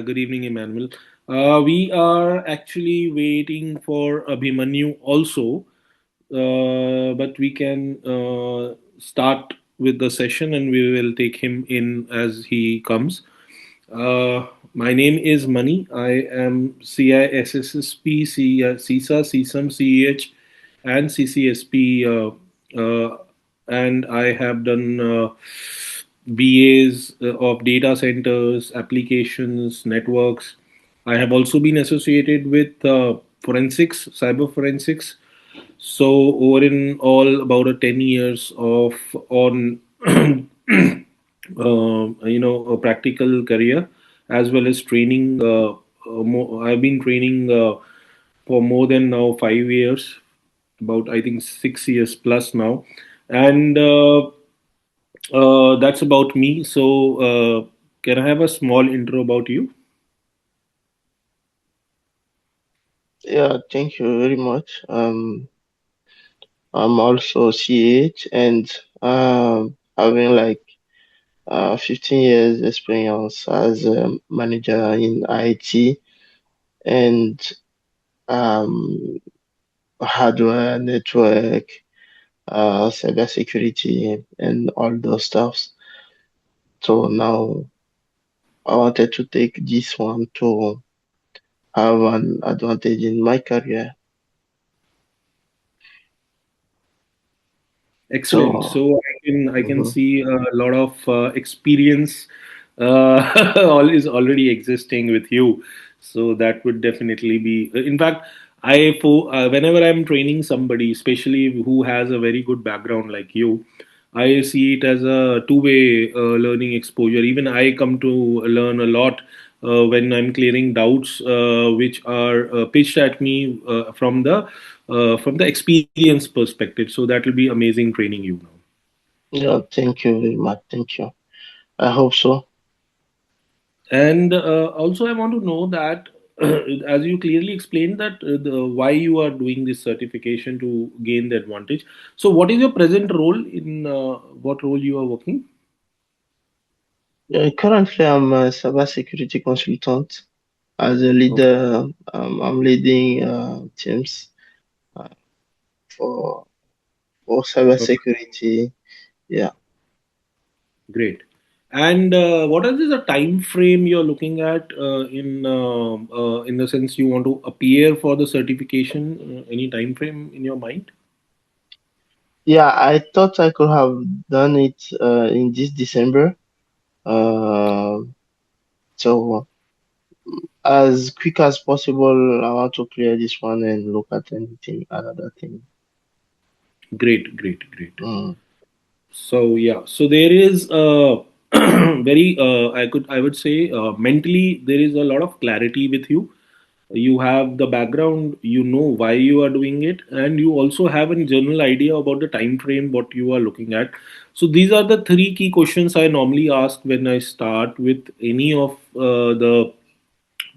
Good evening, Emmanuel. We are actually waiting for Abhimanyu also, but we can start with the session and we will take him in as he comes. My name is Mani. I am CISSP, CISA, CSUM, CEH, and CCSP, and I have done BAs of data centers, applications, networks. I have also been associated with forensics, cyber forensics. So over in all, about a 10 years of on a practical career as well as training. I've been training for more than now 5 years, about I think 6 years plus now, and that's about me. So can I have a small intro about you? Yeah, thank you very much. I'm also CH and having like 15 years experience as a manager in IT and um, hardware, network, cybersecurity, and all those stuffs. So now I wanted to take this one to have an advantage in my career. Excellent. So, So I can mhm. see a lot of experience all is already existing with you. So that would definitely be. In fact, whenever I'm training somebody, especially who has a very good background like you, I see it as a two-way learning exposure. Even I come to learn a lot when I'm clearing doubts which are pitched at me from the experience perspective. So that will be amazing training you now. Yeah, thank you very much. Thank you. I hope so. And also, I want to know that, as you clearly explained, that why you are doing this certification to gain the advantage. So, what is your present role in what role you are working? Yeah, currently, I'm a cybersecurity consultant. As a Okay, leader, I'm leading teams uh, for for okay, cybersecurity. Yeah, great. And what is the time frame you're looking at in the sense you want to appear for the certification? Any time frame in your mind? yeah. I thought I could have done it in this December. Uh, so as quick as possible, I want to clear this one and look at anything, another thing. Great, great, great. Mm. So yeah, so there is very I would say mentally there is a lot of clarity with you. You have the background, you know why you are doing it, and you also have a general idea about the time frame what you are looking at. So these are the three key questions I normally ask when I start with any of the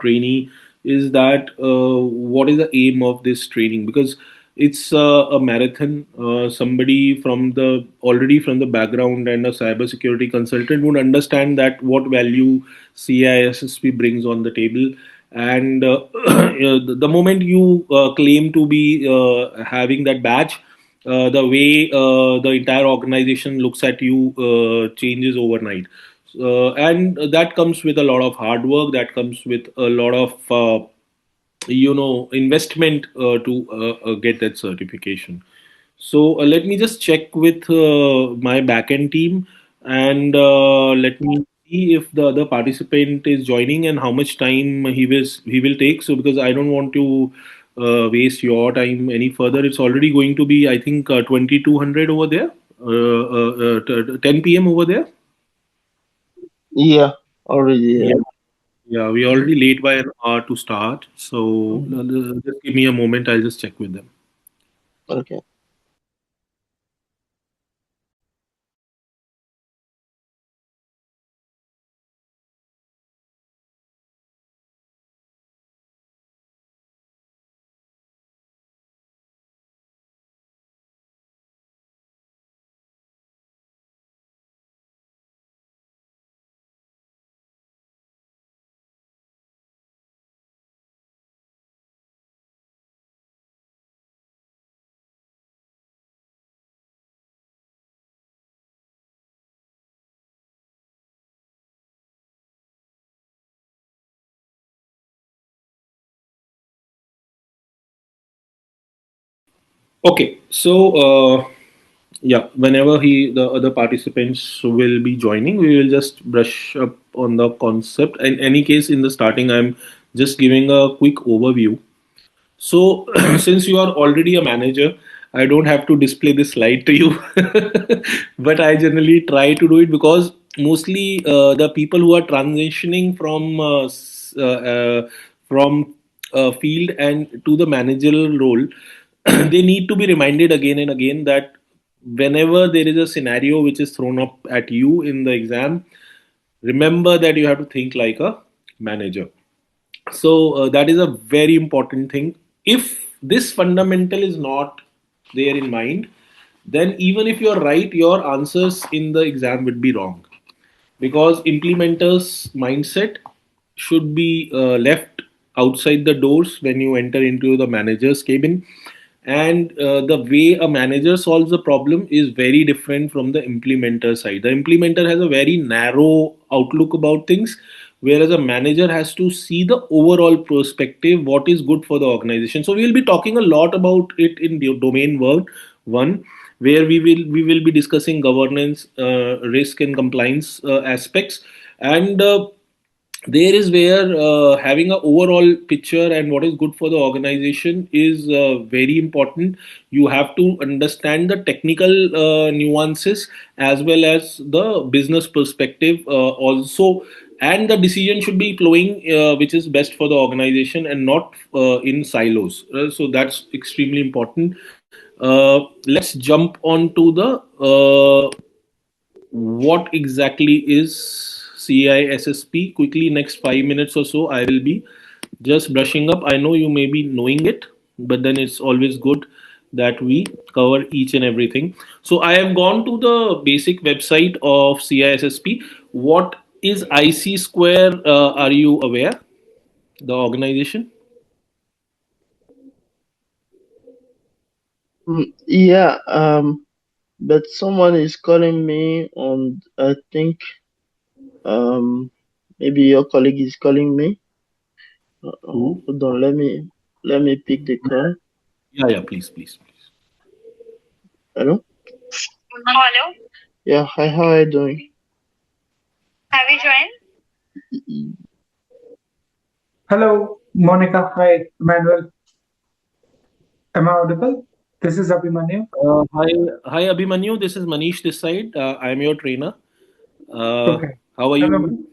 trainee is that what is the aim of this training, because it's a marathon. Somebody from the already from the background and a cybersecurity consultant would understand that what value CISSP brings on the table. And the moment you claim to be having that badge, the way the entire organization looks at you changes overnight. And that comes with a lot of hard work, that comes with a lot of investment to get that certification. So let me just check with my backend team, and let me see if the other participant is joining and how much time he will take. So because I don't want to waste your time any further, it's already going to be I think 2200 over there, 10 p.m. over there. Yeah, already. Yeah, yeah, we already late by an hour to start. So Mhm. just give me a moment. I'll just check with them. Okay. Okay, so yeah, whenever the other participants will be joining, we will just brush up on the concept. In any case, in the starting, I'm just giving a quick overview. So, since you are already a manager, I don't have to display this slide to you, but I generally try to do it because mostly the people who are transitioning from field and to the managerial role, they need to be reminded again and again that whenever there is a scenario which is thrown up at you in the exam, remember that you have to think like a manager. So that is a very important thing. If this fundamental is not there in mind, then even if you're right, your answers in the exam would be wrong, because implementers mindset should be left outside the doors when you enter into the manager's cabin. And the way a manager solves a problem is very different from the implementer side. The implementer has a very narrow outlook about things, whereas a manager has to see the overall perspective, what is good for the organization. So we'll be talking a lot about it in the domain work one, where we will be discussing governance, risk and compliance aspects. And there is where having a overall picture and what is good for the organization is very important. You have to understand the technical nuances as well as the business perspective also, and the decision should be flowing which is best for the organization and not in silos. So that's extremely important. Let's jump on to the what exactly is CISSP quickly. Next 5 minutes or so, I will be just brushing up. I know you may be knowing it, but then it's always good that we cover each and everything. So I have gone to the basic website of CISSP. What is IC Square? Are you aware? The organization? Yeah, but someone is calling me on, I think, um, maybe your colleague is calling me. Who? Hold on, let me pick the call. Yeah, yeah, please, please, please. Hello? Hello. Yeah, hi, how are you doing? Have you joined? Hello, Monica. Hi, Emmanuel. Am I audible? This is Abhimanyu. Hi, hi, Abhimanyu. This is Manish this side. I'm your trainer. Okay. How are Hello. you?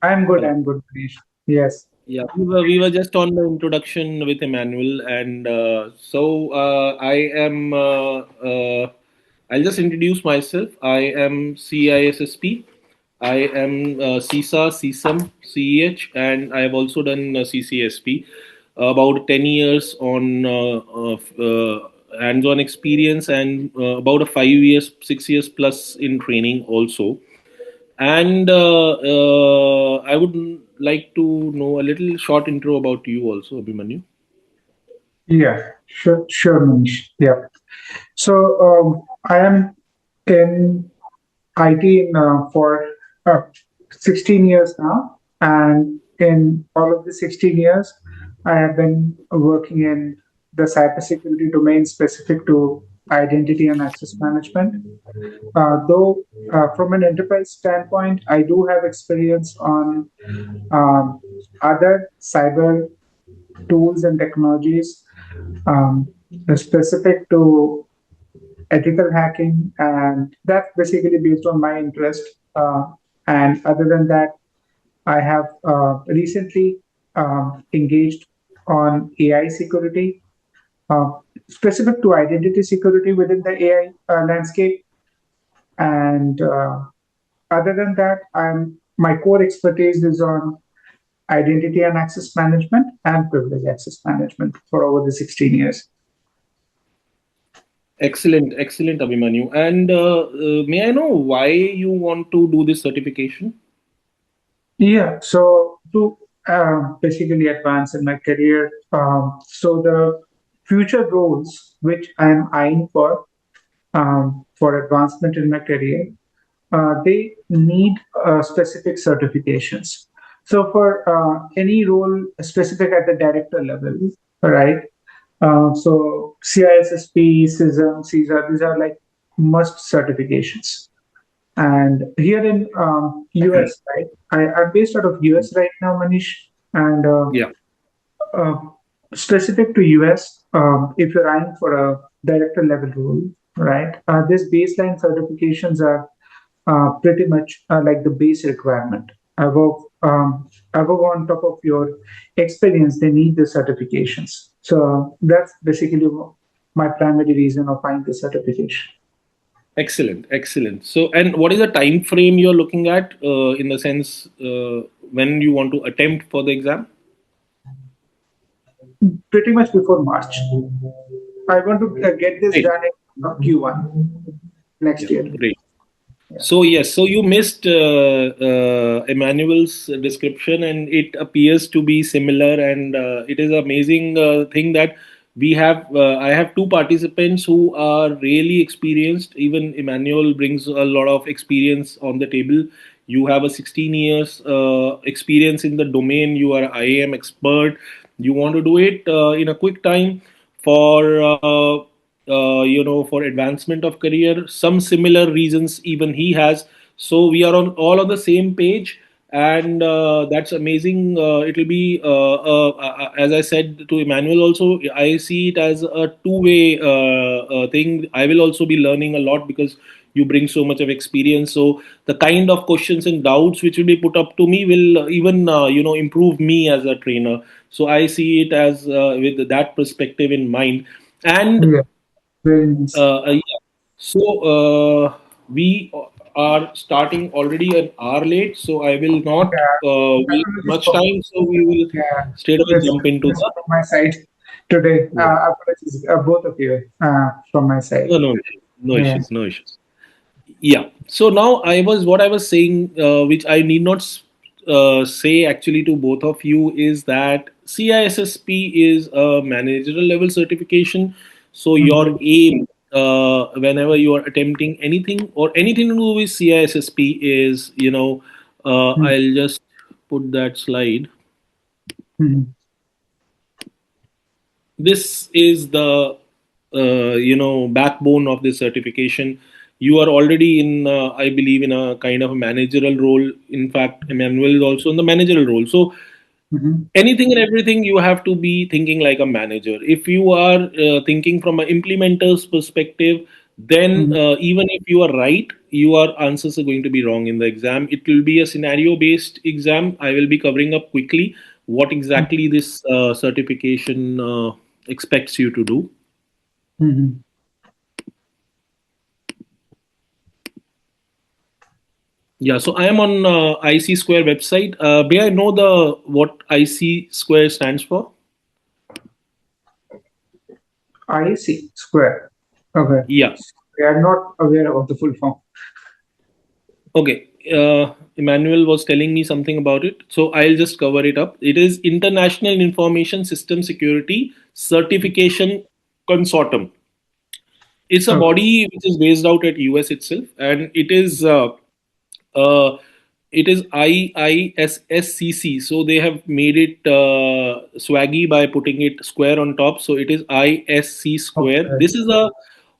I'm good. Hello. I'm good, Manish. Yes. Yeah, we were just on the introduction with Emmanuel, and I am. I'll just introduce myself. I am CISSP. I am CISA, CSM, CEH, and I have also done CCSP. About 10 years on hands-on experience, and about a 5 years, 6 years plus in training also. And I would like to know a little short intro about you also, Abhimanyu. Yeah. Sure, Manish. Yeah. So I am in IT for uh, 16 years now, and in all of the 16 years, I have been working in the cybersecurity domain specific to identity and access management. Though, from an enterprise standpoint, I do have experience on um, other cyber tools and technologies um, specific to ethical hacking, and that's basically based on my interest. And other than that, I have recently engaged on AI security, uh, specific to identity security within the AI landscape. And other than that, my core expertise is on identity and access management and privilege access management for over the 16 years. Excellent, excellent, Abhimanyu. And may I know why you want to do this certification? Yeah, so to basically advance in my career, so the future roles which I'm eyeing for advancement in my career, they need specific certifications. So for any role specific at the director level, right? So CISSP, CISM, CISA, these are like must certifications. And here in US, right? I'm based out of US right now, Manish, and Yeah. uh, specific to US, if you're eyeing for a director level role, right? These baseline certifications are pretty much like the base requirement. Above on top of your experience, they need the certifications. So that's basically my primary reason of buying the certification. Excellent, excellent. So, and what is the time frame you're looking at in the sense when you want to attempt for the exam? Pretty much before March. I want to get this Right. done in Q1 next Yeah, year. great. Yeah. So yes, so you missed Emmanuel's description, and it appears to be similar. And it is amazing thing that we have. I have two participants who are really experienced. Even Emmanuel brings a lot of experience on the table. You have a 16 years experience in the domain. You are IAM expert. You want to do it in a quick time for for advancement of career. Some similar reasons even he has. So we are on all on the same page, and that's amazing. It will be as I said to Emmanuel also, I see it as a two-way thing. I will also be learning a lot because you bring so much of experience. So the kind of questions and doubts which will be put up to me will even improve me as a trainer. So I see it as with that perspective in mind. And Yeah. Very nice. yeah. So we are starting already an hour late, so I will not Yeah. waste Apologies much for time. So we will yeah. straight away This jump into this the. from my side today. Yeah. Apologies, both of you, from my side. No, no issues, no Yeah. issues, no issues. Yeah. So now what I was saying, which I need not say actually to both of you, is that CISSP is a managerial level certification. So your Mhm. aim, whenever you are attempting anything or anything to do with CISSP is, I'll just put that slide. Mhm. This is the backbone of this certification. You are already in I believe in a kind of a managerial role. In fact, Emmanuel is also in the managerial role. So Mhm. anything and everything you have to be thinking like a manager. If you are thinking from an implementer's perspective, then Mhm. even if you are right, your answers are going to be wrong in the exam. It will be a scenario based exam. I will be covering up quickly what exactly this certification expects you to do. Mhm. Yeah, so I am on IC Square website. May I know the what IC Square stands for? I see. Square. Okay. Yeah. We are not aware of the full form. Okay. Emmanuel was telling me something about it, so I'll just cover it up. It is International Information System Security Certification Consortium. It's a Okay. body which is based out at US itself, and uh, it is IISSCC. So they have made it swaggy by putting it square on top. So it is ISC square. Okay. This is a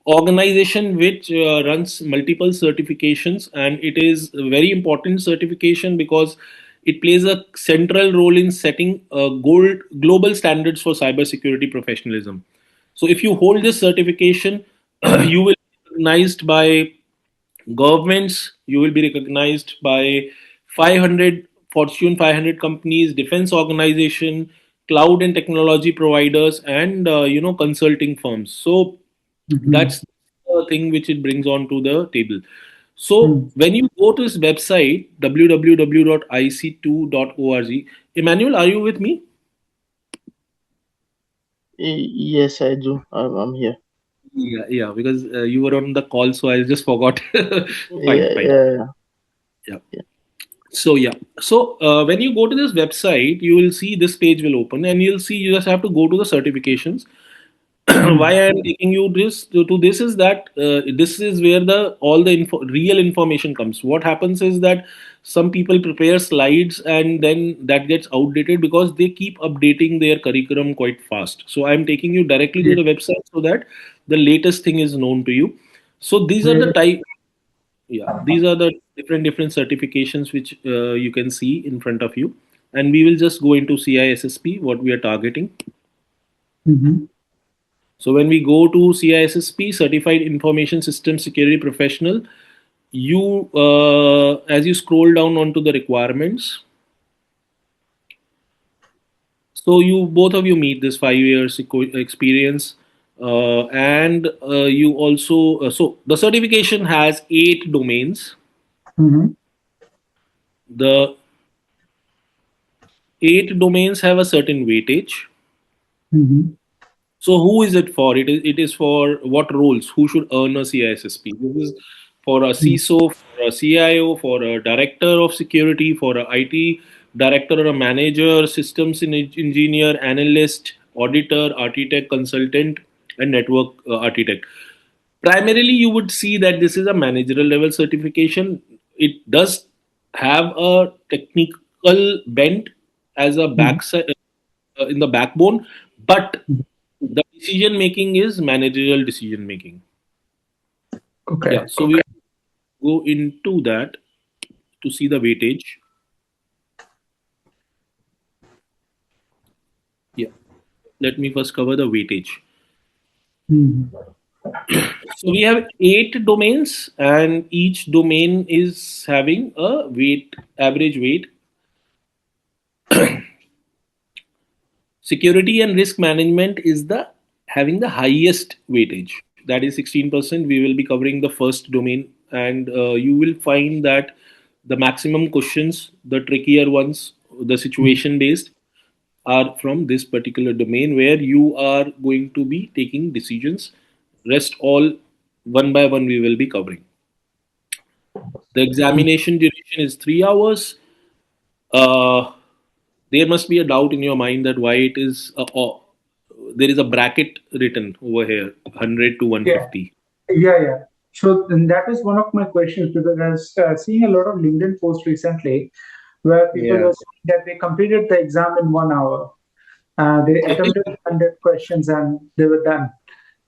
organization which runs multiple certifications, and it is a very important certification because it plays a central role in setting global standards for cybersecurity professionalism. So if you hold this certification, you will be recognized by governments, you will be recognized by 500 Fortune 500 companies, defense organization, cloud and technology providers, and consulting firms. So Mhm. that's the thing which it brings on to the table. So Mhm. when you go to this website www.ic2.org, Emmanuel, are you with me? Yes, I do. I'm here. Yeah, yeah, because you were on the call, so I just forgot. Fine, Yeah, fine. yeah, Yeah. yeah. So yeah, so when you go to this website, you will see this page will open, and you'll see you just have to go to the certifications. Why Mhm. I am taking you to this is that this is where the all the real information comes. What happens is that some people prepare slides and then that gets outdated because they keep updating their curriculum quite fast. So I'm taking you directly to Yeah. the website so that the latest thing is known to you. So these are the Really? type, yeah, these are the different certifications which you can see in front of you, and we will just go into CISSP what we are targeting. Mm-hmm. So when we go to CISSP, Certified Information System Security Professional, you as you scroll down onto the requirements, so you both of you meet this 5 years experience, and you also so the certification has 8 domains. Mm-hmm. The 8 domains have a certain weightage. Mm-hmm. So who is it for? It is for what roles? Who should earn a CISSP? This is for a CISO, for a CIO, for a director of security, for a IT director or a manager, systems engineer, analyst, auditor, architect, consultant, and network architect. Primarily, you would see that this is a managerial level certification. It does have a technical bent as a Mm-hmm. backside in the backbone, but the decision making is managerial decision making. Okay. Yeah, so we Okay. go into that to see the weightage. Yeah, let me first cover the weightage. Mm-hmm. So we have 8 domains, and each domain is having a weight, average weight. Security and risk management is the having the highest weightage. That is 16%. We will be covering the first domain, and you will find that the maximum questions, the trickier ones, the situation based, are from this particular domain where you are going to be taking decisions. Rest all one by one we will be covering. The examination duration is 3 hours. Uh, there must be a doubt in your mind that why it is there is a bracket written over here 100 to Yeah. 150. Yeah. Yeah. So and that is one of my questions because I was seeing a lot of LinkedIn posts recently where people Yeah. were saying that they completed the exam in 1 hour. They attempted 100 questions and they were done.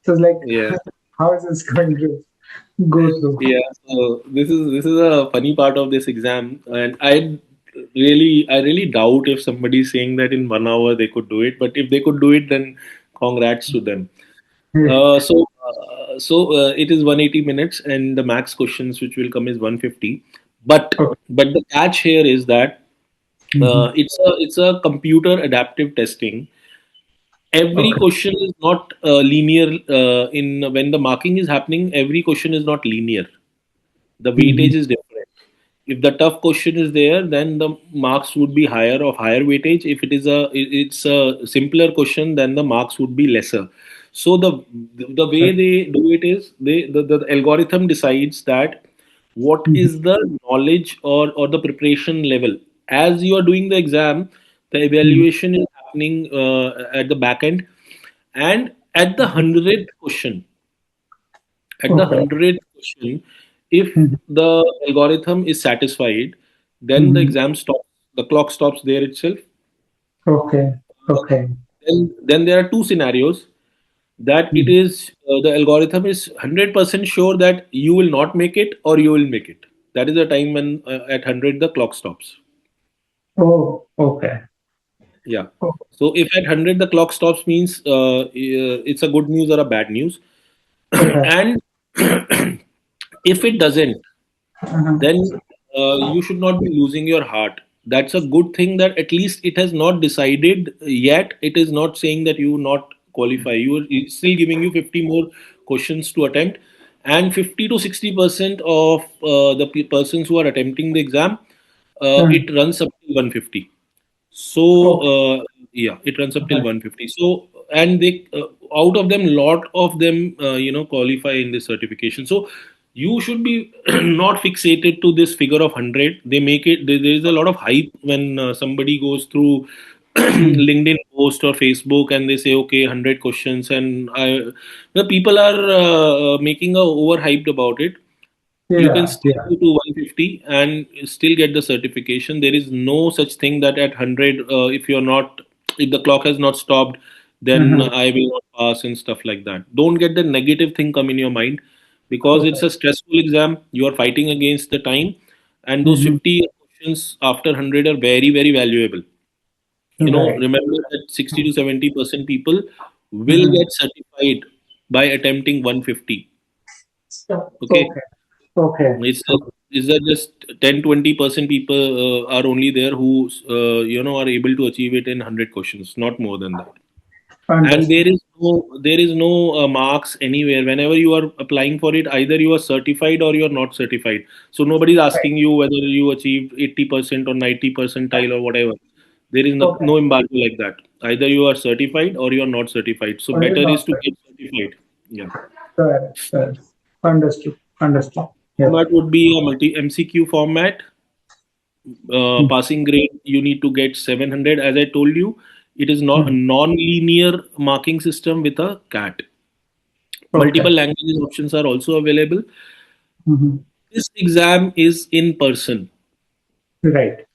So it's like, Yeah. how is this going to go through? Yeah, so this is a funny part of this exam, and I really doubt if somebody is saying that in 1 hour they could do it. But if they could do it, then congrats to them. Yeah. It is 180 minutes, and the max questions which will come is 150. But Okay. but the catch here is that Mhm. it's a computer adaptive testing. Every Okay. question is not linear. In when the marking is happening, every question is not linear. The Mhm. weightage is different. If the tough question is there, then the marks would be higher of higher weightage. If it's a simpler question, then the marks would be lesser. So the way Okay. they do it is the algorithm decides that what Mhm. is the knowledge or the preparation level. As you are doing the exam, the Mhm. evaluation is happening at the back end, and at the 100th Okay. question, if Mhm. the algorithm is satisfied, then the Mhm. exam stops, the clock stops there itself. Okay. Okay. Then there are two scenarios that it Mhm. is the algorithm is 100% sure that you will not make it or you will make it. That is the time when at 100 the clock stops. Oh, okay. Yeah. Oh, So if at 100 the clock stops means it's a good news or a bad news. okay. And if it doesn't, Uh-huh. then you should not be losing your heart. That's a good thing that at least it has not decided yet. It is not saying that you not qualify. It's still giving you 50 more questions to attempt, and 50 to 60% of the persons who are attempting the exam, Uh, it runs up to 150. So okay. yeah, it runs up till Okay. 150. So and they out of them, lot of them qualify in this certification. So you should be not fixated to this figure of 100. They make it. There is a lot of hype when somebody goes through Mm. LinkedIn post or Facebook and they say okay 100 questions, and the people are making a overhyped about it. You can Yeah, still yeah. go to 150 and still get the certification. There is no such thing that at 100, if you're not, if the clock has not stopped, then Hmm. I will not pass and stuff like that. Don't get the negative thing come in your mind, because it's Okay. a stressful exam. You are fighting against the time, and those Hmm. 50 questions after 100 are very, very valuable. Right. Remember that 60 to 70% people will Hmm. get certified by attempting 150. Okay. Okay. Okay. It's just, Okay. it's that just 10-20% people are only there who are able to achieve it in 100 questions, not more than that. And Understood. there is no marks anywhere. Whenever you are applying for it, either you are certified or you are not certified. So nobody's Right. asking you whether you achieved 80% or 90 percentile or whatever. There is Okay. no embargo like that. Either you are certified or you are not certified. So Or you're better is not to right. get certified. Yeah. Correct. Correct. Understood. Understood. Yeah. Format would be a multi MCQ format. Passing grade, you need to get 700. As I told you, it is not a Mhm. non-linear marking system with a cat. Multiple Okay. languages options are also available. Hmm. This exam is in person. Right.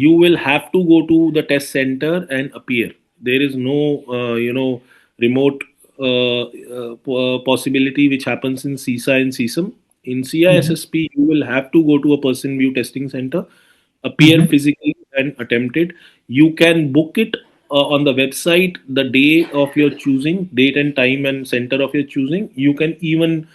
You will have to go to the test center and appear. There is no, remote possibility which happens in CISA and CSM. In Hmm. CISSP, you will have to go to a person view testing center, appear Hmm. physically and attempt it. You can book it on the website the day of your choosing, date and time and center of your choosing. You can even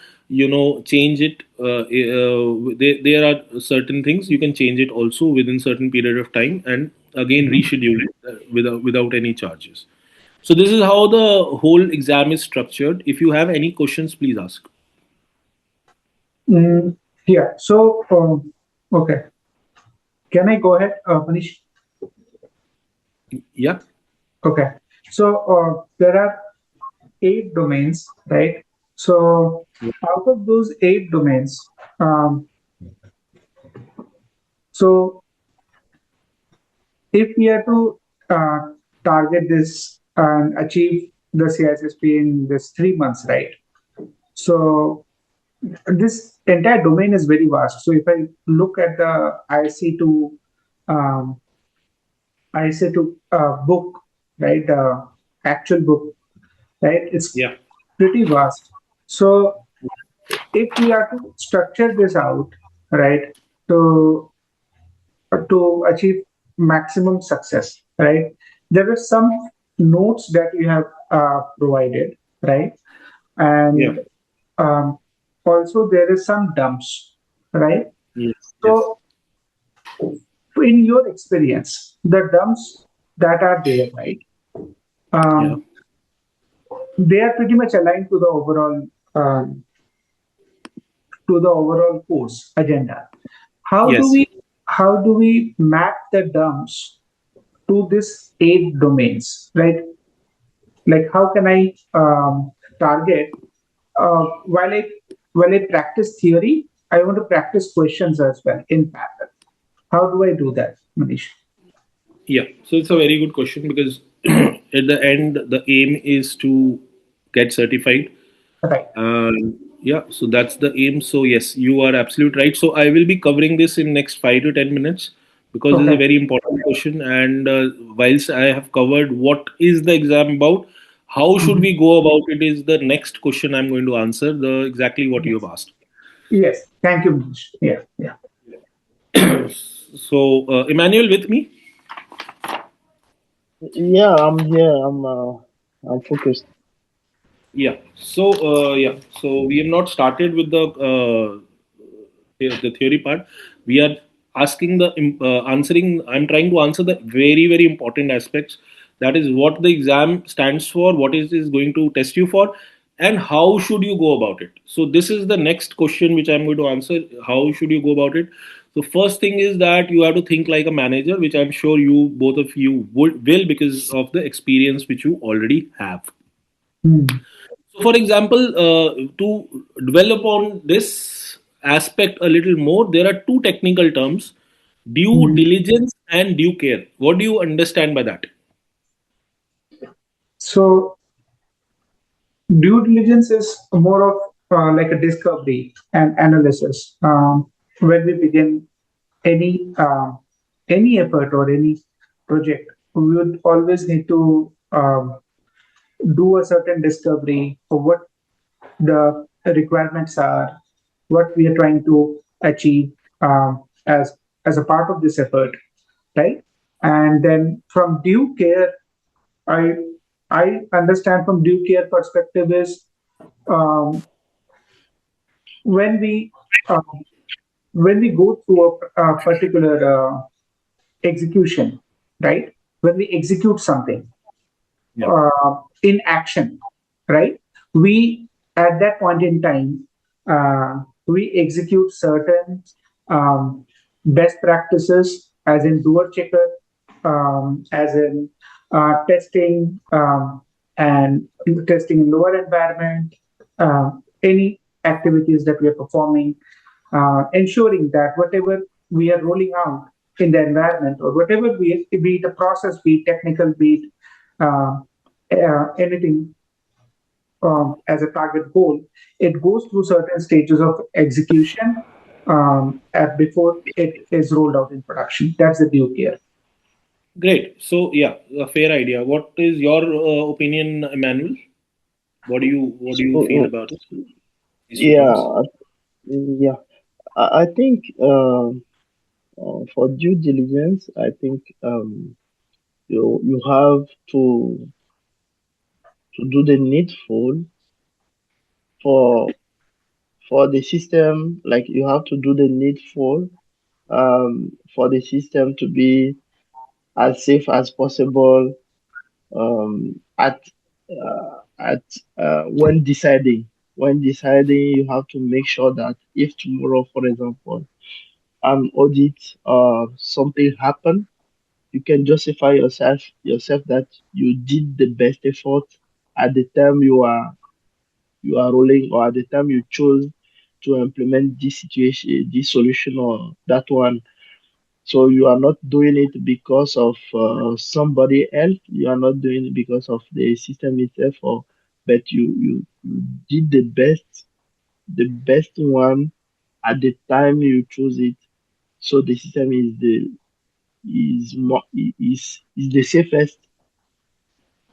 change it. There are certain things you can change it also within certain period of time, and again Hmm. reschedule it without any charges. So this is how the whole exam is structured. If you have any questions, please ask. Mm, yeah. So, okay. Can I go ahead, Manish? Yeah. Okay. So, there are 8 domains, right? So, out of those 8 domains, so if we are to uh, target this and achieve the CISSP in this 3 months, right? So, this entire domain is very vast. So, if I look at the um, IC2 book, right? The actual book, right? It's Yeah. pretty vast. So if we are to structure this out, right, to to achieve maximum success, right, there are some notes that you have provided, right, Yeah. and um, also there is some dumps, right. Yes. Yes. So in your experience, the dumps that are there, right, Yeah. um, they are pretty much aligned um, to the overall course agenda. How do Yes. we how do we map the dumps to this 8 domains, right? Like how can I target while I practice theory, I want to practice questions as well in parallel. How do I do that, Manish? Yeah, so it's a very good question because at the end, the aim is to get certified. Right. Yeah, so that's the aim. So yes, you are absolute right. So I will be covering this in next 5 to 10 minutes because this is a Okay. very important question. And whilst I have covered what is the exam about, how should Mhm. we go about it is the next question I'm going to answer. The exactly what you Yes. have asked. Yes. Thank you, Manish. Yeah. Yeah. So Emmanuel, with me. Yeah, I'm here. I'm focused. Yeah. So So we have not started with the theory part. We are asking the answering. I'm trying to answer the very very important aspects. That is what the exam stands for, what is going to test you for, and how should you go about it. So this is the next question which I'm going to answer. How should you go about it? So first thing is that you have to think like a manager, which I'm sure you both of you will because of the experience which you already have. Hmm. So, for example, to dwell upon this aspect a little more, there are two technical terms: due Hmm. diligence and due care. What do you understand by that? So due diligence is more of like a discovery and analysis. When we begin any any effort or any project, we would always need to do a certain discovery of what the requirements are, what we are trying to achieve as a part of this effort, right? And then from due care, I I understand from due care perspective is um, when we uh, when we go through a particular execution, right? When we execute something Yeah. in action, right? We at that point in time we execute certain um, best practices, as in doer checker, as in testing and testing in lower environment, any activities that we are performing, ensuring that whatever we are rolling out in the environment or whatever be it a process, be it technical, be it uh, anything as a target goal, it goes through certain stages of execution before it is rolled out in production. That's the due care. Great. So yeah, a fair idea. What is your opinion, Emmanuel? What do you feel So, about these two points? yeah, yeah. I think for due diligence, I think you have to to do the needful for for the system. Like you have to do the needful for the system to be as safe as possible at when deciding. When deciding, you have to make sure that if tomorrow, for example, an audit something happen, you can justify yourself that you did the best effort at the time you are rolling, or at the time you chose to implement this situation, this solution, or that one. So you are not doing it because of somebody else. You are not doing it because of the system itself, or but you did the best one at the time you choose it. So the system is more is the safest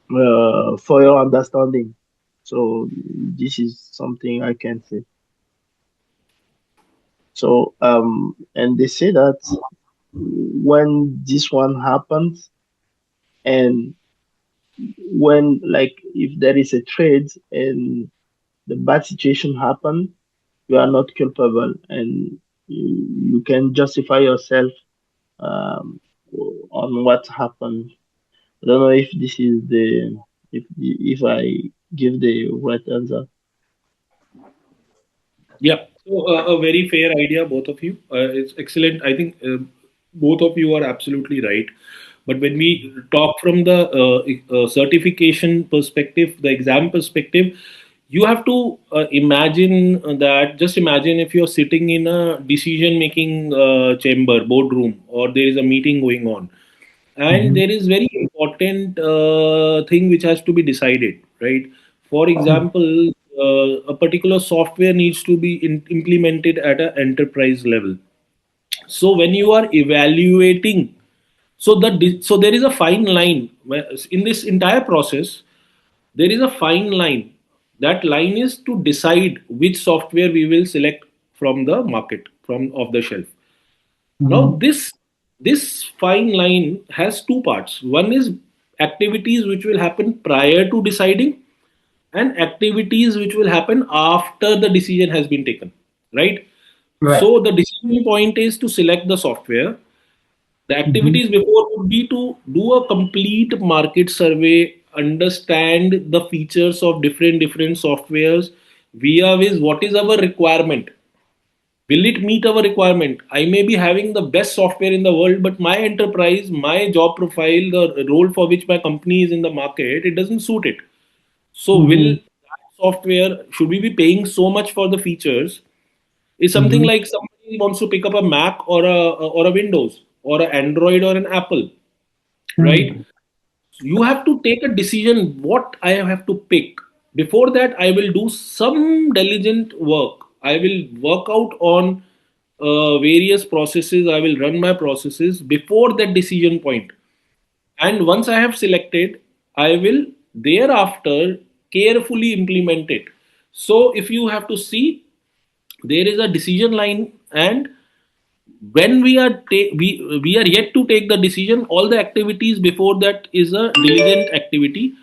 for your understanding. So this is something I can say. So and they say that when this one happens, and when, like, if there is a trade and the bad situation happen, you are not culpable, and you can justify yourself um, on what happened. I don't know if this is the if I give the right answer. Yeah, so a very fair idea, both of you. It's excellent. I think both of you are absolutely right. But when we talk from the certification perspective, the exam perspective, you have to imagine that. Just imagine if you're sitting in a decision-making chamber, boardroom, or there is a meeting going on, and Mhm. there is very important thing which has to be decided, right? For example, a particular software needs to be implemented at an enterprise level. So when you are evaluating, so there is a fine line in this entire process. There is a fine line. That line is to decide which software we will select from the market, from off the shelf. Now, Mhm. this fine line has two parts. One is activities which will happen prior to deciding, and activities which will happen after the decision has been taken. Right? Right. So the decision point is to select the software. The Mhm. activities before would be to do a complete market survey, understand the features of different softwares, via which what is our requirement. Will it meet our requirement? I may be having the best software in the world, but my enterprise, my job profile, the role for which my company is in the market, it doesn't suit it. So, will Mhm. that software, should we be paying so much for the features? Is something Mhm. like somebody wants to pick up a Mac or a Windows or an Android or an Apple, right? Mhm. You have to take a decision what I have to pick. Before that, I will do some diligent work. I will work out on various processes. I will run my processes before that decision point. And once I have selected, I will thereafter carefully implement it. So if you have to see, there is a decision line, and when we are yet to take the decision, all the activities before that is a diligent activity,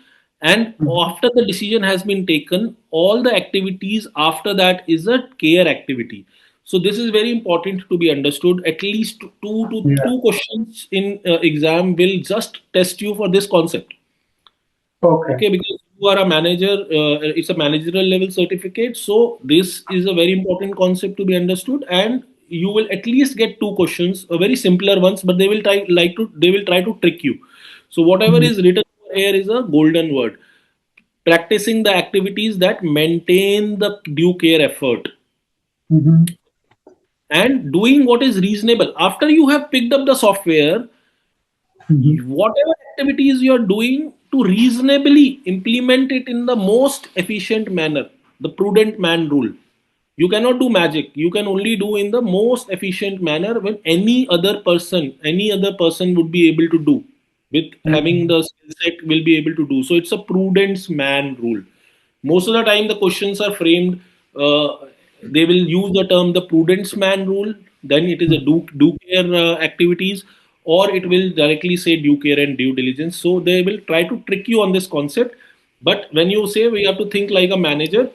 and Mhm. after the decision has been taken, all the activities after that is a care activity. So this is very important to be understood. At least Yeah. two questions in exam will just test you for this concept. Okay. Okay, because you are a manager, it's a managerial level certificate. So this is a very important concept to be understood, and you will at least get two questions, very simpler ones, but they will try to trick you. So whatever Mm-hmm. is written over here is a golden word. Practicing the activities that maintain the due care effort, Mm-hmm. and doing what is reasonable. After you have picked up the software, whatever activities you are doing, to reasonably implement it in the most efficient manner, the prudent man rule. You cannot do magic. You can only do in the most efficient manner when any other person would be able to do, with having Mm-hmm. the skill set, will be able to do. So it's a prudence man rule. Most of the time the questions are framed, uh, they will use the term the prudence man rule, then it is a due care activities, or it will directly say due care and due diligence. So they will try to trick you on this concept. But when you say we have to think like a manager,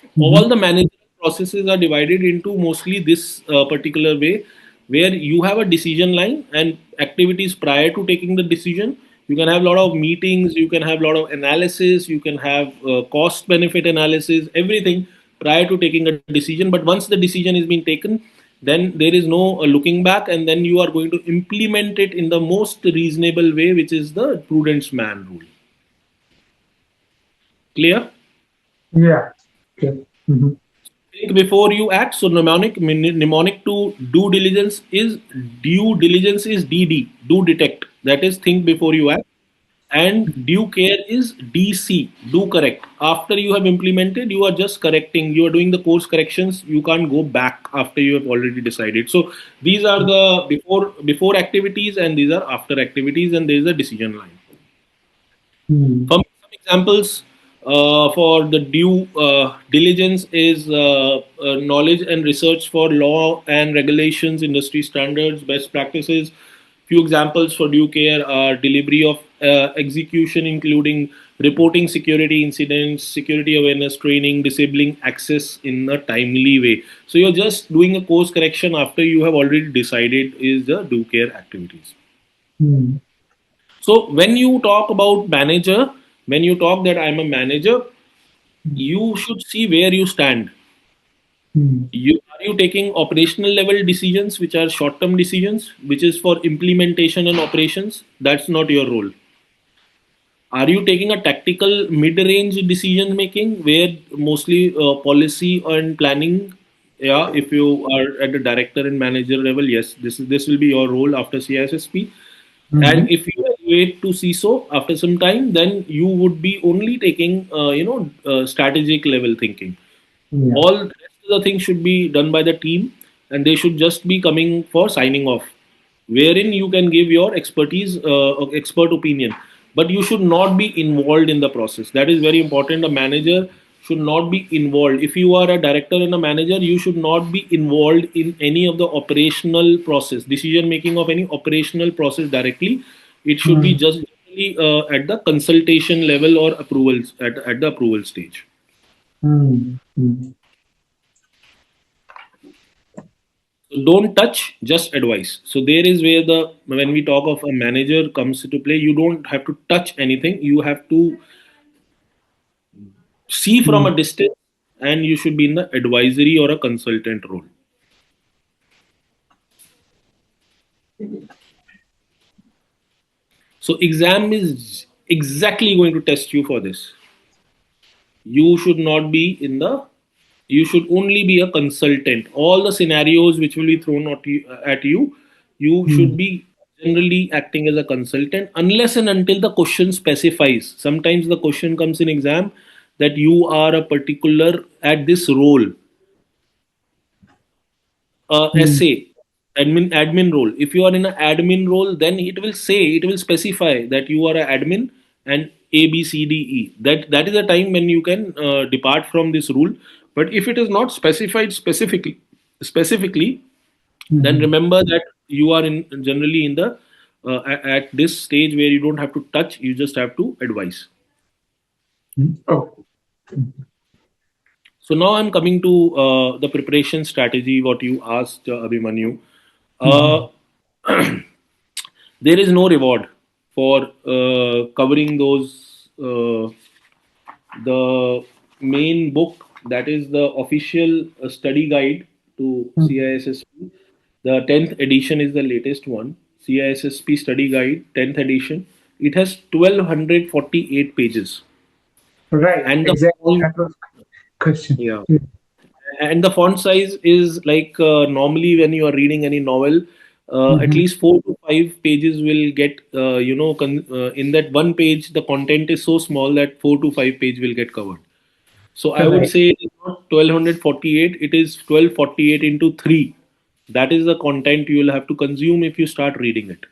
Mm-hmm. all the management processes are divided into mostly this particular way, where you have a decision line and activities prior to taking the decision. You can have a lot of meetings, you can have a lot of analysis, you can have cost benefit analysis, everything prior to taking a decision. But once the decision is being taken, then there is no looking back, and then you are going to implement it in the most reasonable way, which is the prudence man rule. Clear? Yeah. Okay. Mm-hmm. Think before you act. So mnemonic to due diligence is DD, do detect. That is think before you act. And due care is DC, do correct. After you have implemented, you are just correcting. You are doing the course corrections. You can't go back after you have already decided. So these are the before activities, and these are after activities, and there is a decision line. Mm-hmm. Some examples for the due diligence is knowledge and research for law and regulations, industry standards, best practices. Few examples for due care are delivery of execution, including reporting security incidents, security awareness training, disabling access in a timely way. So you're just doing a course correction after you have already decided is the due care activities. Mm-hmm. So when you talk about manager, when you talk that I'm a manager, you should see where you stand. Are you taking operational level decisions, which are short term decisions, which is for implementation and operations? That's not your role. Are you taking a tactical mid range decision making, where mostly policy and planning? Yeah, if you are at the director and manager level, yes, this will be your role after CISSP. Mm-hmm. And if you wait to see so after some time, then you would be only taking strategic level thinking. Yeah. All the rest of the things should be done by the team, and they should just be coming for signing off, wherein you can give your expertise, expert opinion, but you should not be involved in the process. That is very important. A manager should not be involved. If you are a director and a manager, you should not be involved in any of the operational process, decision making of any operational process directly. It should be Mm-hmm. just generally, at the consultation level or approvals at the approval stage. Mm-hmm. So don't touch, just advice. So there is where the when we talk of a manager comes into play, you don't have to touch anything. You have to see from a distance, and you should be in the advisory or a consultant role. So exam is exactly going to test you for this. You should not be in the, you should only be a consultant. All the scenarios which will be thrown at you, you should Mm-hmm. be generally acting as a consultant, unless and until the question specifies. Sometimes the question comes in exam that you are a particular at this role, Mm. essay, admin role. If you are in an admin role, then it will specify that you are an admin and A B C D E. That is the time when you can depart from this rule. But if it is not specified specifically, then Mhm. remember that you are in generally in the at this stage where you don't have to touch, you just have to advise. Oh. So now I'm coming to the preparation strategy, what you asked, Abhimanyu. Mhm. uh, there is no reward for covering those the main book, that is the official study guide to Mhm. CISSP. The 10th edition is the latest one. CISSP study guide 10th edition. It has 1248 pages, Right. and the Exactly. font, That was question. yeah, and the font size is like normally when you are reading any novel, at Mm-hmm. least 4 to 5 pages will get in that one page. The content is so small that 4 to 5 page will get covered. So I would Right. say it's not 1248, it is 1248 into 3. That is the content you will have to consume if you start reading it.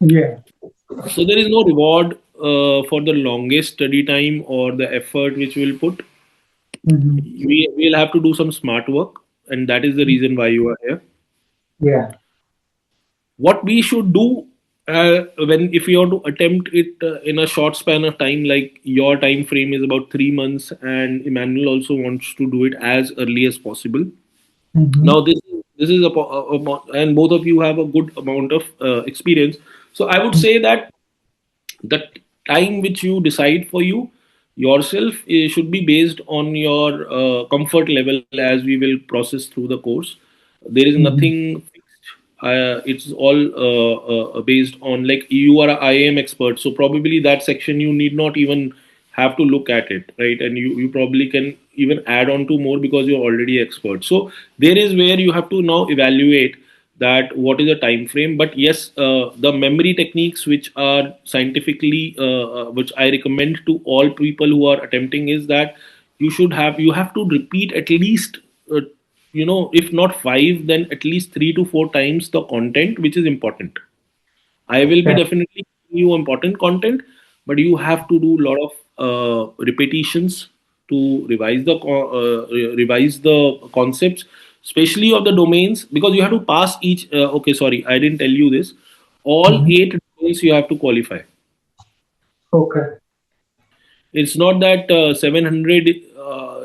Yeah. So there is no reward for the longest study time or the effort which we'll put. Mm-hmm. We will have to do some smart work, and that is the reason why you are here. Yeah. What we should do when if you want to attempt it in a short span of time, like your time frame is about 3 months, and Emmanuel also wants to do it as early as possible. Mm-hmm. Now this is and both of you have a good amount of experience. So I would say that the time which you decide for you yourself should be based on your comfort level as we will process through the course. There is Mm-hmm. nothing fixed. It's all based on, like, you are a IAM expert, so probably that section you need not even have to look at it, right? And you probably can even add on to more because you're already expert. So there is where you have to now evaluate that what is the time frame. But yes, the memory techniques which are scientifically which I recommend to all people who are attempting is that you have to repeat at least if not 5, then at least 3 to 4 times the content which is important. I will be Yeah. definitely giving you important content, but you have to do a lot of repetitions to revise the concepts, especially of the domains, because you have to pass each. Okay, sorry, I didn't tell you this. All Mm-hmm. 8 domains you have to qualify. Okay. It's not that 700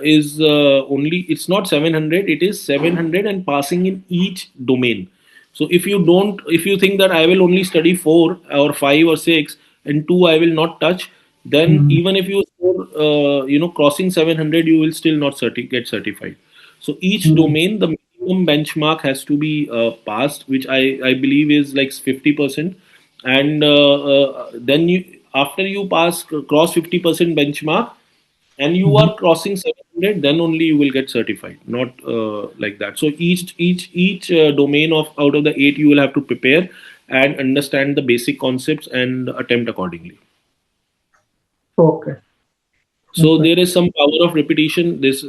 is only, it's not 700, it is 700 and passing in each domain. So if you think that I will only study 4 or 5 or 6 and 2 I will not touch, then Mm-hmm. even if you score crossing 700, you will still not get certified. So each Mm-hmm. domain, the minimum benchmark has to be passed, which I believe is like 50%. And then after you cross 50% benchmark, and you Mm-hmm. are crossing 700, then only you will get certified, not like that. So each domain of out of the 8 you will have to prepare and understand the basic concepts and attempt accordingly. Okay. So Okay. there is some power of repetition. These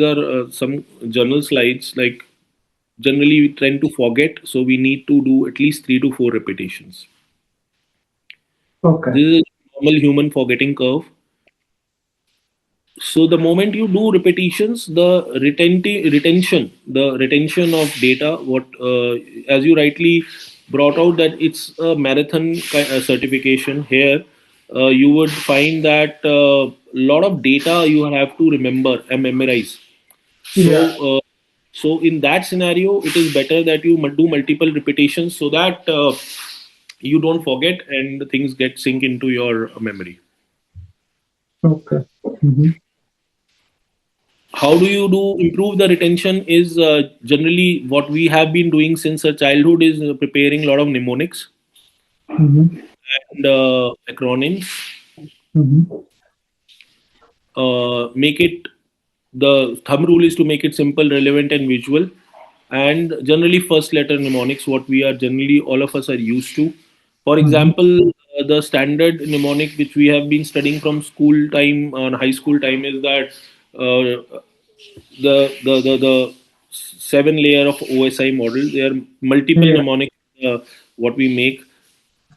are some journal slides. Like, generally we tend to forget, so we need to do at least 3 to 4 repetitions. Okay. This is a normal human forgetting curve. So the moment you do repetitions, the retention of data, what as you rightly brought out, that it's a marathon certification here. You would find that a lot of data you have to remember and memorize. Yeah. So in that scenario, it is better that you do multiple repetitions so that you don't forget and things get sink into your memory. Okay. Mm-hmm. How do you do improve the retention is generally what we have been doing since our childhood is preparing a lot of mnemonics Mm-hmm. and acronyms. Mm-hmm. Make it The thumb rule is to make it simple, relevant, and visual. And generally, first letter mnemonics, what we are generally all of us are used to. For Mm-hmm. example, the standard mnemonic which we have been studying from school time and high school time is that the seven layer of OSI model. There are multiple Yeah. mnemonics what we make,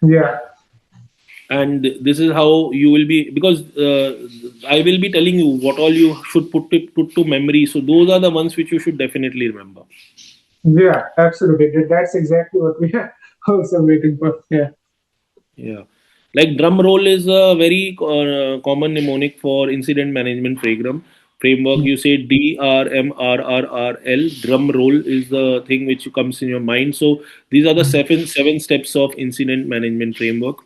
Yeah. and this is how you will be, because I will be telling you what all you should put to memory. So those are the ones which you should definitely remember. Yeah. Absolutely. That's exactly what we are also waiting for. Yeah. Yeah. Like drum roll is a very common mnemonic for incident management framework. You say DRMRRRL. Drum roll is the thing which comes in your mind. So these are the seven steps of incident management framework.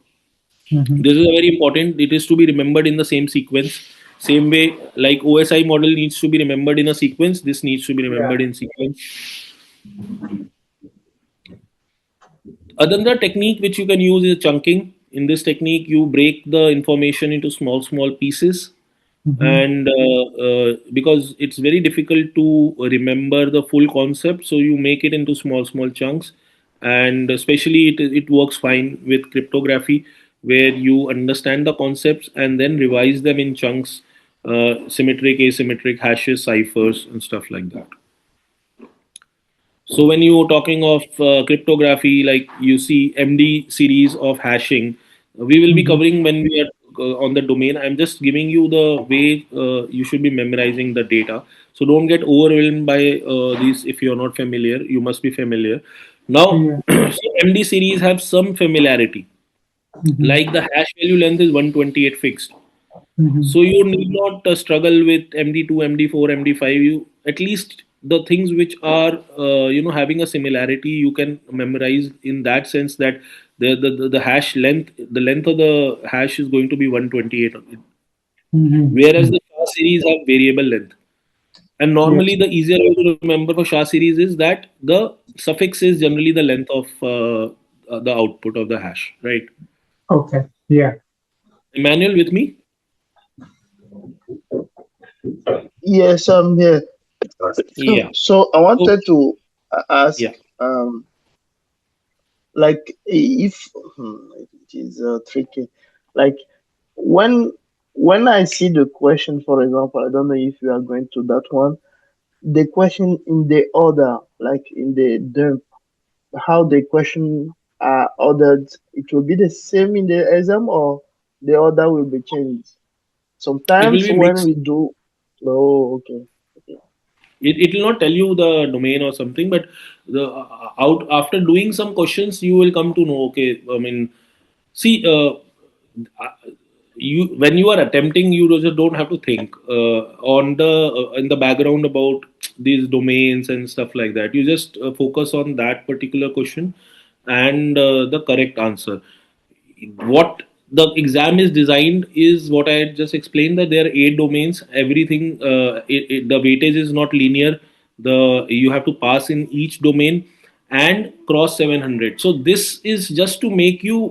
Mm-hmm. This is very important. It is to be remembered in the same sequence. Same way, like OSI model needs to be remembered in a sequence. This needs to be Yeah. remembered in sequence. Another technique which you can use is chunking. In this technique, you break the information into small pieces, Mm-hmm. and because it's very difficult to remember the full concept, so you make it into small chunks. And especially, it works fine with cryptography, where you understand the concepts and then revise them in chunks, symmetric, asymmetric hashes, ciphers, and stuff like that. So when you're talking of cryptography, like you see MD series of hashing, we will be Mm-hmm. covering when we are on the domain. I'm just giving you the way you should be memorizing the data. So don't get overwhelmed by these if you're not familiar. You must be familiar. Now, Yeah. so MD series have some familiarity. Mm-hmm. Like the hash value length is 128 fixed. Mm-hmm. So you need not struggle with MD2, MD4, MD5. You at least the things which are having a similarity you can memorize in that sense that the hash length, the length of the hash is going to be 128. Whereas Mm-hmm. the SHA series have variable length. And normally Yes. the easier way to remember for SHA series is that the suffix is generally the length of the output of the hash, right? Okay. Yeah. Emmanuel with me? Yes, I'm here. Yeah. So I So wanted to ask, yeah. um, like if it is tricky, like when when I see the question, for example, I don't know if you are going to that one, the question in the order, like in the how the question are ordered, it will be the same in the exam or the order will be changed. It will Sometimes be when mixed. we do, oh, okay, okay, It will not tell you the domain or something, but the out after doing some questions, you will come to know. Okay, I mean, see, uh, you when you are attempting, you just don't have to think on the in the background about these domains and stuff like that. You just focus on that particular question and the correct answer. What the exam is designed is what I had just explained, that there are eight domains. Everything, the weightage is not linear. You have to pass in each domain and cross 700. So this is just to make you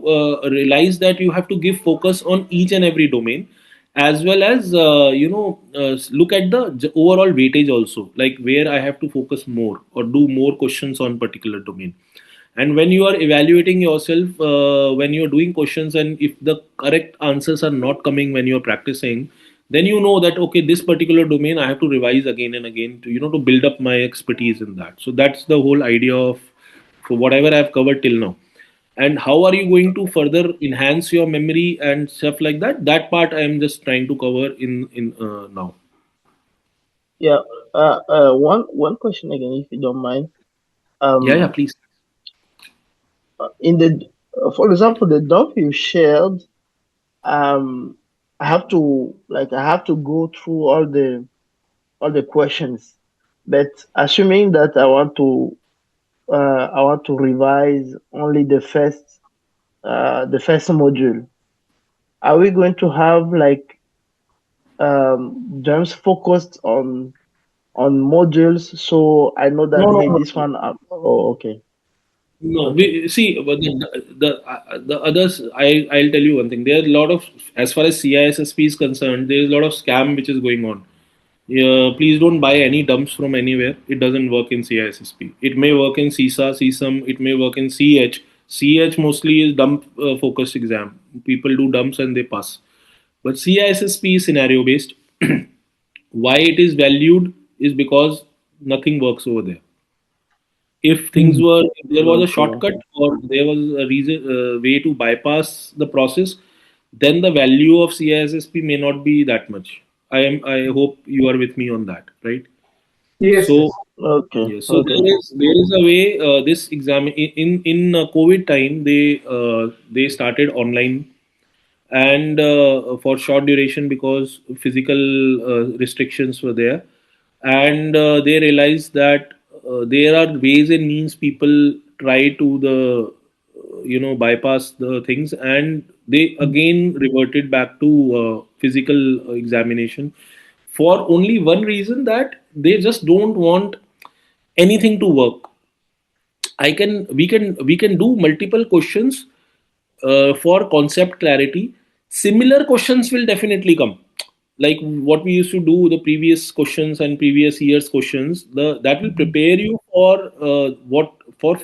realize that you have to give focus on each and every domain, as well as look at the overall weightage also, like where I have to focus more or do more questions on particular domain. And when you are evaluating yourself, when you're doing questions and if the correct answers are not coming when you're practicing, then you know that okay, this particular domain I have to revise again and again to to build up my expertise in that. So that's the whole idea of for whatever I've covered till now. And how are you going to further enhance your memory and stuff like that, that part I am just trying to cover in now. yeah. One question again, if you don't mind. Yeah, Um, please. in the for example, the doc you shared, um, I have to go through all the questions, but assuming that I want to revise only the first module, are we going to have like just focused on modules so I know that No, no, hey, no. this one oh, okay, No, okay, we see but the others. I'll tell you one thing. There are a lot of, as far as CISSP is concerned, there is a lot of scam which is going on. Yeah, please don't buy any dumps from anywhere. It doesn't work in CISSP. It may work in CISA, CSUM. It may work in CH. CH mostly is dump focused exam. People do dumps and they pass. But CISSP is scenario based. Why it is valued is because nothing works over there. If things Mm. were, if there was a Okay. shortcut or there was a reason way to bypass the process, then the value of CISSP may not be that much. I hope you are with me on that, right? Yes, So yes. Okay. yes, so Okay. there is a way this exam in COVID time they started online and for short duration because physical restrictions were there, and they realized that there are ways and means people try to the bypass the things, and they again reverted back to physical examination for only one reason, that they just don't want anything to work. We can do multiple questions for concept clarity. Similar questions will definitely come, like what we used to do the previous questions and previous years questions. The that will Mhm. prepare you for what for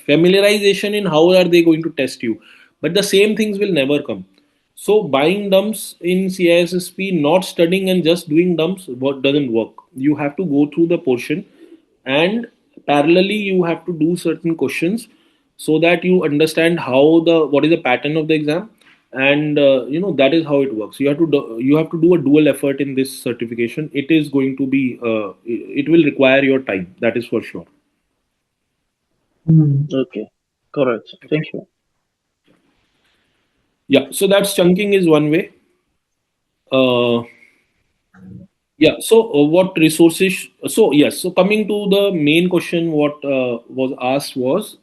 familiarization in how are they going to test you, but the same things will never come. So buying dumps in CISSP, not studying and just doing dumps, what doesn't work. You have to go through the portion, and parallelly you have to do certain questions so that you understand how the what is the pattern of the exam, and that is how it works. You have to do a dual effort in this certification. It is going to be it will require your time, that is for sure. Mm. Okay. Correct. Okay. Thank you. Yeah, so that's chunking is one way. uh, Yeah. So, what resources? So, yes. So, coming to the main question, what was asked was,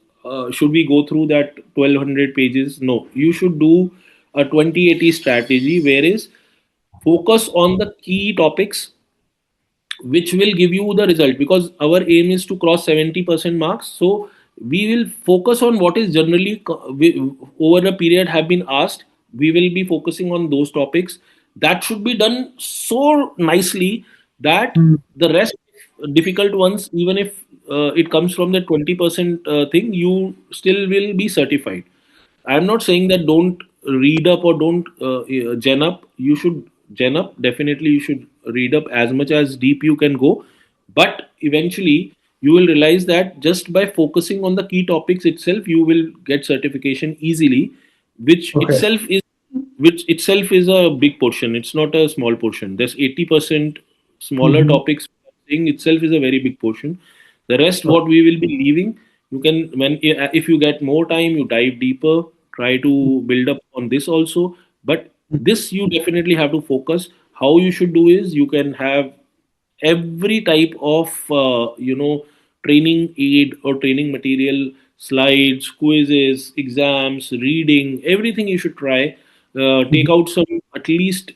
should we go through that 1200 pages? No, you should do a 2080 strategy, whereas focus on the key topics which will give you the result, because our aim is to cross 70% marks. So we will focus on what is generally over a period have been asked. We will be focusing on those topics. That should be done so nicely that Mm. the rest difficult ones, even if it comes from the 20% thing, you still will be certified. I'm not saying that don't read up or don't gen up. You should gen up. Definitely, you should read up as much as deep you can go. But eventually, you will realize that just by focusing on the key topics itself, you will get certification easily, which Okay. itself is which itself is a big portion. It's not a small portion. There's 80% smaller Mm-hmm. topics. Thing itself is a very big portion. The rest, Okay. what we will be leaving, you can when if you get more time, you dive deeper, try to build up on this also. But this you definitely have to focus. How you should do is you can have every type of training aid or training material, slides, quizzes, exams, reading, everything you should try. Take Mhm. out some, at least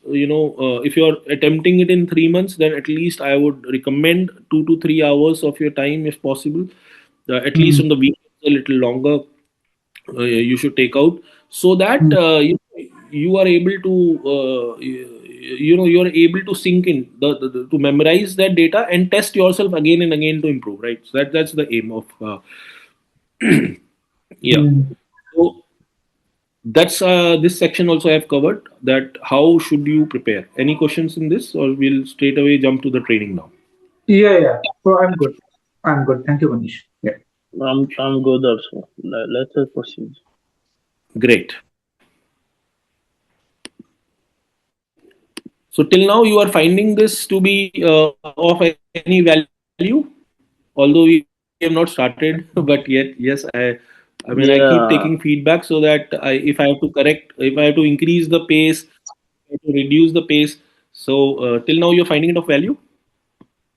if you're attempting it in 3 months, then at least I would recommend 2 to 3 hours of your time if possible. At least Mm. on the weekends a little longer, you should take out, so that Mm. you are able to you are able to sink in to memorize that data and test yourself again and again to improve, right? So that's the aim of yeah. Mm. So that's this section also I have covered, that how should you prepare. Any questions in this, or we'll straight away jump to the training now? Yeah, yeah. So I'm good. I'm good. Thank you, Manish. Yeah. I'm good also. Let's proceed. Great. So till now you are finding this to be of any value, although we have not started. But yet, yes, I mean, I keep taking feedback so Yeah. that if I have to correct, if I have to increase the pace, if I have to reduce the pace. So till now you're finding it of value.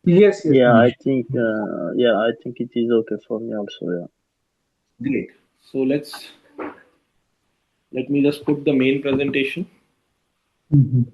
Yes, yes, Yeah. Manish. I think it is okay for me also. Yeah. Great. So let me just put the main presentation. Mhm.